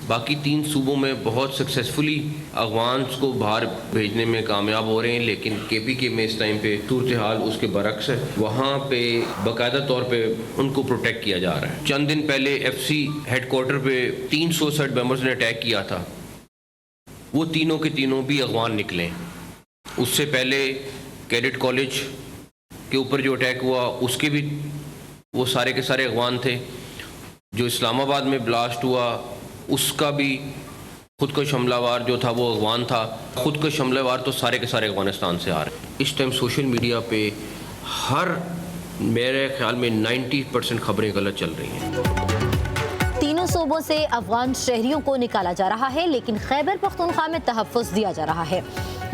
बाकी 3 सूबों में बहुत सक्सेसफुली अफगान्स को बाहर भेजने में कामयाब हो रहे हैं, लेकिन KPK में इस टाइम पे सूरत हाल उसके बरक्स है। वहाँ पे बाकायदा तौर पे उनको प्रोटेक्ट किया जा रहा है। चंद दिन पहले FC हेडक्वार्टर पे 3 सुसाइड बॉम्बर्स ने अटैक किया था, वो तीनों के तीनों भी अफगान निकले। उससे पहले कैडेट कॉलेज के ऊपर जो अटैक हुआ उसके भी वो सारे के सारे अफगान थे। जो इस्लामाबाद में ब्लास्ट हुआ उसका भी खुदकश हमलावर जो था वो अफगान था। खुदकश हमलावर तो सारे के सारे अफगानिस्तान से आ रहे हैं। इस टाइम सोशल मीडिया पे मेरे ख्याल में 90% खबरें गलत चल रही हैं। तीनों सूबों से अफगान शहरियों को निकाला जा रहा है, लेकिन खैबर पख्तूनख्वा में तहफ़्फ़ुज़ दिया जा रहा है।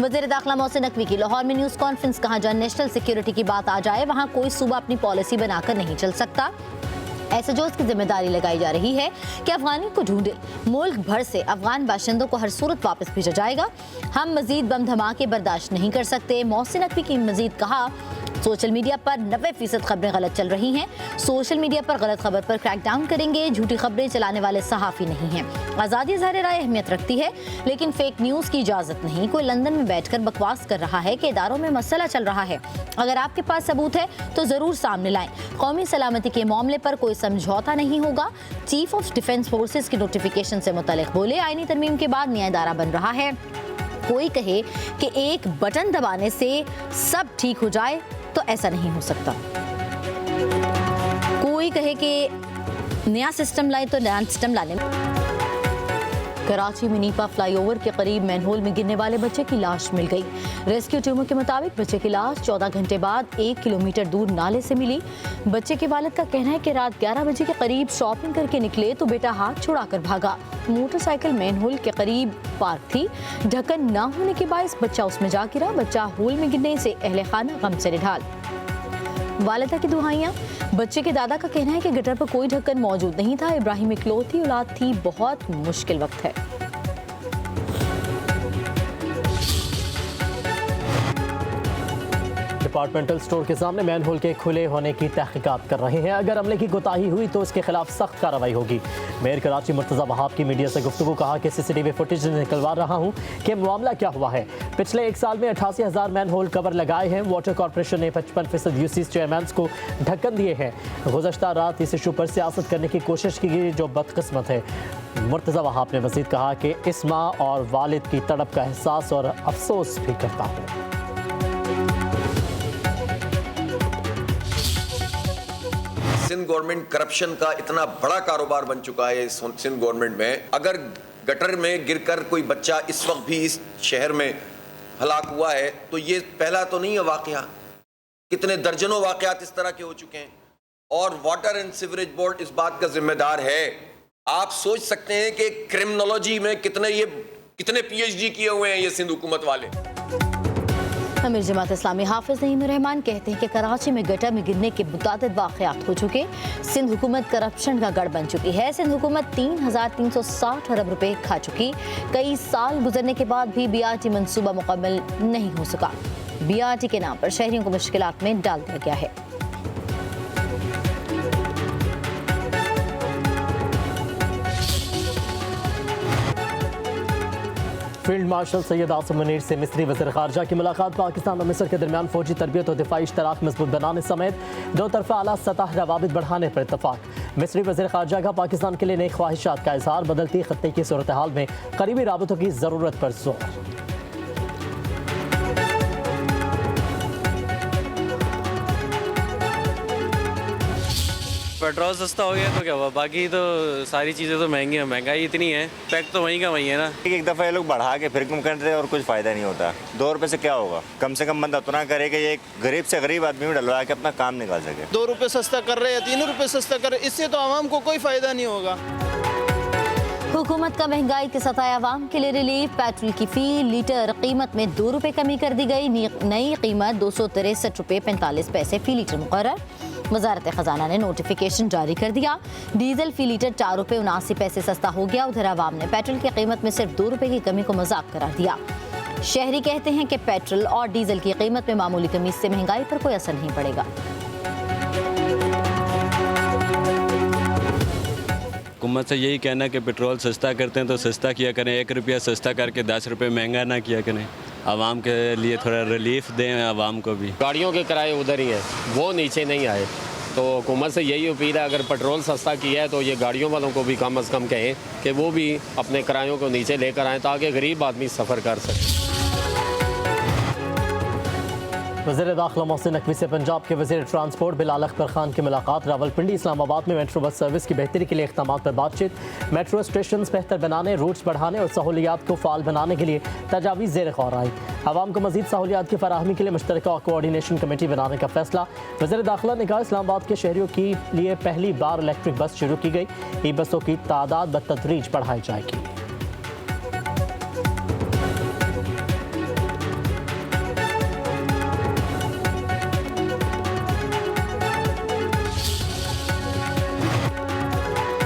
वज़ीर दाखिला मोहसिन नकवी की लाहौर में न्यूज़ कॉन्फ्रेंस, कहा जहाँ नेशनल सिक्योरिटी की बात आ जाए वहाँ कोई सूबा अपनी पॉलिसी बनाकर नहीं चल सकता। एसएचओज़ की जिम्मेदारी लगाई जा रही है कि अफगानी को ढूंढे। मुल्क भर से अफगान बाशिंदों को हर सूरत वापस भेजा जाएगा। हम मजीद बम धमाके बर्दाश्त नहीं कर सकते। मोहसिन नकवी की मजीद कहा, सोशल मीडिया पर 90% खबरें गलत चल रही हैं। सोशल मीडिया पर गलत खबर पर क्रैकडाउन करेंगे। झूठी खबरें चलाने वाले सहाफ़ी नहीं हैं। आज़ादी ज़ाहिर राय अहमियत रखती है, लेकिन फेक न्यूज़ की इजाज़त नहीं। कोई लंदन में बैठकर बकवास कर रहा है कि इदारों में मसला चल रहा है। अगर आपके पास सबूत है तो ज़रूर सामने लाएं। कौमी सलामती के मामले पर कोई समझौता नहीं होगा। चीफ ऑफ डिफेंस फोर्सेस की नोटिफिकेशन से मुतल्लिक बोले, आईनी तरमीम के बाद नया इदारा बन रहा है। कोई कहे कि एक बटन दबाने से सब ठीक हो जाए तो ऐसा नहीं हो सकता। कोई कहे कि नया सिस्टम लाए तो नया सिस्टम लाने। कराची में नीपा फ्लाईओवर के करीब मैनहोल में गिरने वाले बच्चे की लाश मिल गई। रेस्क्यू टीमों के मुताबिक बच्चे की लाश 14 घंटे बाद 1 किलोमीटर दूर नाले से मिली। बच्चे के वालिद का कहना है कि रात 11 बजे के करीब शॉपिंग करके निकले तो बेटा हाथ छुड़ाकर भागा। मोटरसाइकिल मैनहोल के करीब पार्क थी। ढक्कन न होने के बायस बच्चा उसमें जा गिरा। बच्चा होल में गिरने से अहले खाना गम से निढाल। वालिदा की दुहाइयाँ। बच्चे के दादा का कहना है कि गटर पर कोई ढक्कन मौजूद नहीं था। इब्राहिम इकलौती औलाद थी, बहुत मुश्किल वक्त है। डिपार्टमेंटल स्टोर के सामने मैनहोल के खुले होने की तहकीकात कर रहे हैं। अगर अमले की कोताही हुई तो उसके खिलाफ सख्त कार्रवाई होगी। मेयर कराची मुर्तज़ा वहाब की मीडिया से गुफ्तगू, कहा कि CCTV फुटेज निकलवा रहा हूँ कि मामला क्या हुआ है। पिछले 1 साल में 88,000 मैनहोल कवर लगाए हैं। वाटर कॉरपोरेशन ने 55% यूसीज चेयरमैन को ढक्कन दिए हैं। गुज़श्ता रात इस इशू पर सियासत करने की कोशिश की गई जो बदकिस्मत है। मुर्तज़ा वहाब ने मज़ीद कहा कि इस माँ और वालिद की तड़प का एहसास और अफसोस भी करता हूँ। सिंध गवर्नमेंट करप्शन का इतना बड़ा कारोबार बन चुका है सिंध गवर्नमेंट में। अगर गटर में गिरकर कोई बच्चा इस वक्त भी इस शहर में हलाक हुआ है तो ये पहला तो नहीं है वाकया। कितने दर्जनों वाकयात इस तरह के हो चुके हैं और वाटर एंड सीवरेज बोर्ड इस बात का जिम्मेदार है। आप सोच सकते हैं कि क्रिमिनोलॉजी में कितने PhD किए हुए हैं ये सिंध हुकूमत वाले। अमीर जमात इस्लामी हाफिज नईमुर रहमान कहते हैं कि कराची में गटर में गिरने के मुतादिद वाक़यात हो चुके। सिंध हुकूमत करप्शन का गढ़ बन चुकी है। सिंध हुकूमत 3,360 अरब रुपए खा चुकी। कई साल गुजरने के बाद भी BRT मंसूबा मुकम्मल नहीं हो सका। BRT के नाम पर शहरियों को मुश्किलात में डाल दिया गया है। फील्ड मार्शल सैयद आसिम मुनीर से मिस्री वज़ीर ख़ारजा की मुलाकात। पाकिस्तान और मिस्र के दरमियान फौजी तरबियत और दिफाई इश्तराक मजबूत बनाने समेत 2 तरफ़ा आला सतह रवाबित बढ़ाने पर इत्तफाक। मिस्री वज़ीर ख़ारजा का पाकिस्तान के लिए नई ख्वाहिशात का इज़हार। बदलती खत्ते की सूरत हाल में करीबी राबतों की ज़रूरत पर जोर। पेट्रोल सस्ता हो गया तो क्या हुआ, बाकी तो सारी चीज़ें तो महंगी हैं। महंगाई इतनी है, पैक तो वहीं का वहीं है ना। एक दफ़ा ये लोग बढ़ा के फिर कम करते हैं और कुछ फ़ायदा नहीं होता। 2 रुपये से क्या होगा। कम से कम बंदा उतना करे कि ये गरीब से गरीब आदमी में डलवा के अपना काम निकाल सके। 2 रुपये सस्ता कर रहे हैं, 3 रुपये सस्ता कर रहे हैं, इससे तो आवाम को कोई फ़ायदा नहीं होगा। हुकूमत का महंगाई के सताए अवाम के लिए रिलीफ। पेट्रोल की फी लीटर कीमत में 2 रुपये कमी कर दी गई। नई कीमत 263 रुपये 45 पैसे फी लीटर मुकर्रर। वजारत खजाना ने नोटिफिकेशन जारी कर दिया। डीजल फी लीटर 4 रुपये 79 पैसे सस्ता हो गया। उधर अवाम ने पेट्रोल की कीमत में सिर्फ 2 रुपये की कमी को मजाक करार दिया। शहरी कहते हैं कि पेट्रोल और डीजल की कीमत में मामूली कमी से महंगाई पर कोई असर नहीं पड़ेगा। हुकूमत से यही कहना कि पेट्रोल सस्ता करते हैं तो सस्ता किया करें, 1 रुपया सस्ता करके 10 रुपये महंगा ना किया करें। आवाम के लिए थोड़ा रिलीफ दें आवाम को भी। गाड़ियों के किराए उधर ही हैं, वो नीचे नहीं आए। तो हुकूमत से यही अपील है, अगर पेट्रोल सस्ता किया है तो ये गाड़ियों वालों को भी कम से कम कहें कि वो भी अपने किरायों को नीचे लेकर आएँ ताकि गरीब आदमी सफ़र कर सके। वज़ीर दाखिला मोहसिन नकवी से पंजाब के वज़ीर ट्रांसपोर्ट बिलाल अख्तर खान की मुलाकात। रावलपिंडी इस्लामाबाद में मेट्रो बस सर्विस की बेहतरी के लिए इक़दाम पर बातचीत। मेट्रो स्टेशन बेहतर बनाने, रूट्स बढ़ाने और सहूलियात को फ़ाल बनाने के लिए तजावीज़ ज़ेर गौर आई। आवाम को मज़ीद सहूलियात की फराहमी के लिए मुश्तरका कोऑर्डिनेशन कमेटी बनाने का फैसला। वज़ीर दाखिला ने कहा इस्लामाबाद के शहरियों के लिए पहली बार इलेक्ट्रिक बस शुरू की गई। ई बसों की तादाद बतदरीज बढ़ाई जाएगी।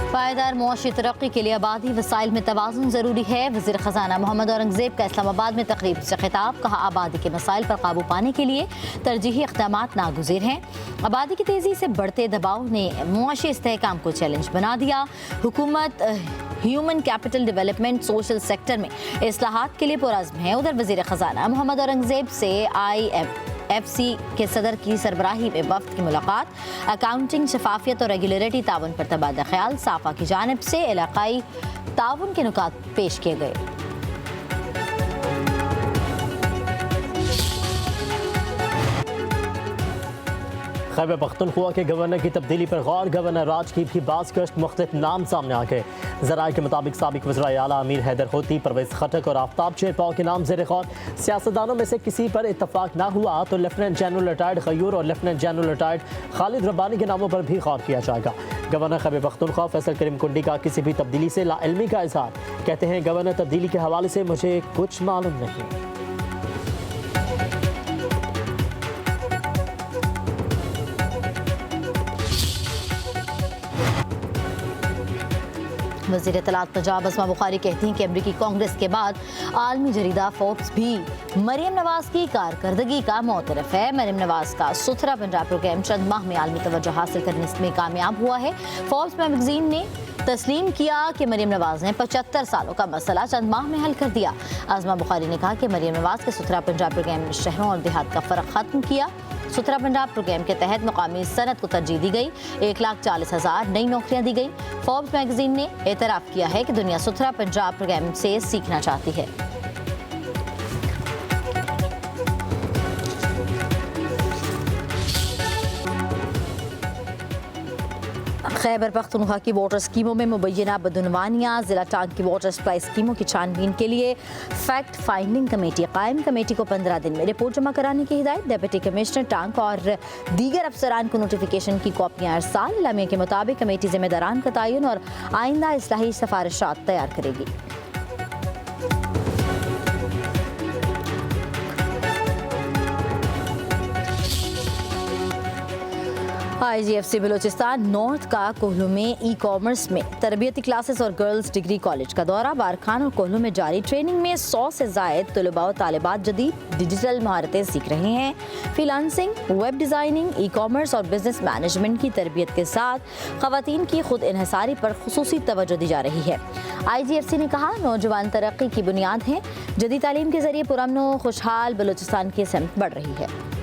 पायदार मुआशी तरक्की के लिए आबादी वसाइल में तवाज़ुन ज़रूरी है। वज़ीर ख़जाना मोहम्मद औरंगज़ेब का इस्लामाबाद में तकरीब से खिताब। कहा आबादी के मसाइल पर काबू पाने के लिए तरजीही इक़दामात नागुज़ीर हैं। आबादी की तेज़ी से बढ़ते दबाव ने मुआशी इस्तेहकाम को चैलेंज बना दिया। हुकूमत human capital development social sector में इस्लाहात के लिए पुरअज़्म है। उधर वज़ीर ख़जाना मोहम्मद औरंगज़ेब से IMFC के सदर की सरबराही में वफ्द की मुलाकात। अकाउंटिंग, शफाफियत और रेगुलेटरी ताउन पर तबादला ख्याल। साफा की जानिब से इलाकाई ताउन के नुकात पेश किए गए। खैबर पख्तूनख्वा के गवर्नर की तब्दीली पर गौर। गवर्नर राज की भी बाज़ कश्त मुख्तलिफ नाम सामने आ गए। ज़राए के मुताबिक साबिक वज़ीर आला अमीर हैदर होती, परवेज़ खटक और आफ्ताब चेरपाव के नाम ज़ेर गौर। सियासतदानों में से किसी पर इत्तफाक ना हुआ तो लेफ्टिनेंट जनरल रिटायर्ड गयूर और lieutenant general retired Khalid Rabbani के नामों पर भी गौर किया जाएगा। गवर्नर खैबर पख्तूनख्वा फैसल करीम कुंडी का किसी भी तब्दीली से लाइल्मी का इजहार। कहते हैं गवर्नर तब्दीली के हवाले से मुझे कुछ मालूम नहीं। वज़ीर इत्तलात पंजाब अस्मा बुखारी कहती हैं कि अमरीकी कांग्रेस के बाद आलमी जरीदा फोर्ब्स भी मरियम नवाज़ की कारकर्दगी का मोतरफ है। मरियम नवाज़ का सुथरा पंजाब प्रोग्राम चंद माह में आलमी तवज्जो हासिल करने में कामयाब हुआ है। फोर्ब्स मैगजीन ने तस्लीम किया कि मरियम नवाज़ ने 75 सालों का मसला चंद माह में हल कर दिया। आज़मा बुखारी ने कहा कि मरियम नवाज़ के सुथरा पंजाब प्रोग्राम ने शहरों और देहात का फ़र्क ख़त्म किया। सुथरा पंजाब प्रोग्राम के तहत मुकामी सनत को तरजीह दी गई। 1,40,000 नई नौकरियां दी गई। फोर्ब्स मैगजीन ने एतराफ़ किया है कि दुनिया सुथरा पंजाब प्रोग्राम से सीखना चाहती है। खैबर पख्तूनख्वा की वाटर स्कीमों में मुबैना बदउनवानियाँ। ज़िला टांग की वाटर सप्लाई स्कीमों की छानबीन के लिए फैक्ट फाइंडिंग कमेटी कायम। कमेटी को 15 दिन में रिपोर्ट जमा कराने की हिदायत। डिप्टी कमिश्नर टांग और दीगर अफसरान को नोटिफिकेशन की कॉपियाँ अरसाल। इलामिया के मुताबिक कमेटी जिम्मेदारान का तयन और आइंदा इस्लाही सिफारिशात तैयार करेगी। IGFC बलूचिस्तान नॉर्थ का कोहलू में ई कॉमर्स में तरबियती क्लासेस और गर्ल्स डिग्री कॉलेज का दौरा। बारखान और कोहलू में जारी ट्रेनिंग में 100 से ज़ायद तलबा और तालिबात जदीद डिजिटल महारतें सीख रहे हैं। Freelancing, web designing, e commerce और बिजनेस मैनेजमेंट की तरबियत के साथ ख़वातीन की खुद इन्हिसारी पर खुसूसी तवज्जो दी जा रही है। IGFC ने कहा नौजवान तरक्की की बुनियाद हैं। जदीद तालीम के ज़रिए पुरअमन खुशहाल बलूचिस्तान की सिमत बढ़ रही है।